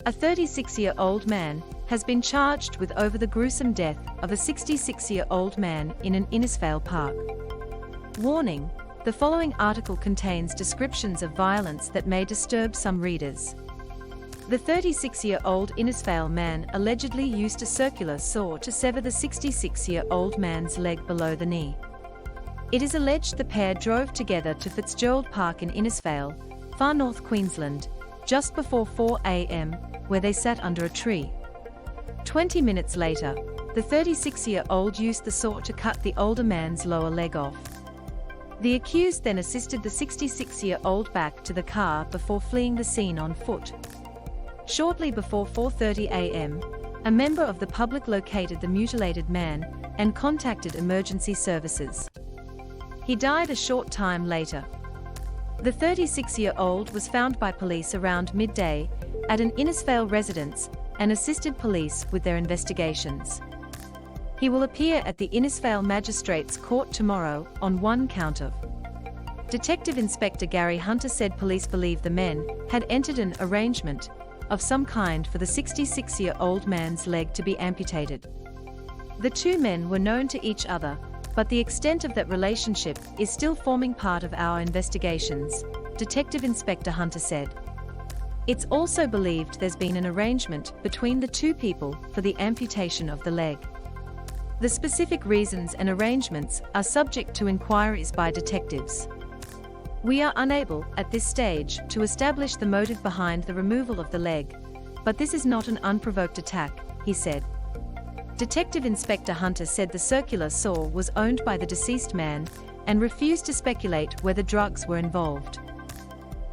A 36-year-old man has been charged with over the gruesome death of a 66-year-old man in an Innisfail Park. Warning: the following article contains descriptions of violence that may disturb some readers. The 36-year-old Innisfail man allegedly used a circular saw to sever the 66-year-old man's leg below the knee. It is alleged the pair drove together to Fitzgerald Park in Innisfail, far north Queensland, just before 4 a.m, where they sat under a tree. 20 minutes later, the 36-year-old used the saw to cut the older man's lower leg off. The accused then assisted the 66-year-old back to the car before fleeing the scene on foot. Shortly before 4:30 a.m, a member of the public located the mutilated man and contacted emergency services. He died a short time later. The 36-year-old was found by police around midday at an Innisfail residence and assisted police with their investigations. He will appear at the Innisfail Magistrates Court tomorrow on one count of. Detective Inspector Gary Hunter said police believe the men had entered an arrangement of some kind for the 66-year-old man's leg to be amputated. The two men were known to each other, but the extent of that relationship is still forming part of our investigations, Detective Inspector Hunter said. It's also believed there's been an arrangement between the two people for the amputation of the leg. The specific reasons and arrangements are subject to inquiries by detectives. We are unable, at this stage, to establish the motive behind the removal of the leg, but this is not an unprovoked attack, he said. Detective Inspector Hunter said the circular saw was owned by the deceased man and refused to speculate whether drugs were involved.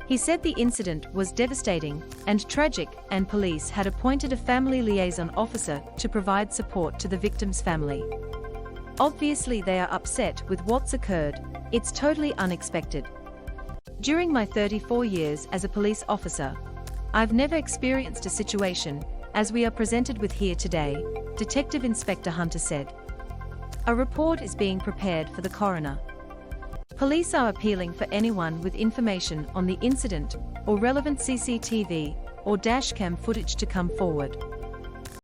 He said the incident was devastating and tragic, and police had appointed a family liaison officer to provide support to the victim's family. Obviously they are upset with what's occurred. It's totally unexpected. During my 34 years as a police officer, I've never experienced a situation as we are presented with here today, Detective Inspector Hunter said. A report is being prepared for the coroner. Police are appealing for anyone with information on the incident or relevant CCTV or dashcam footage to come forward.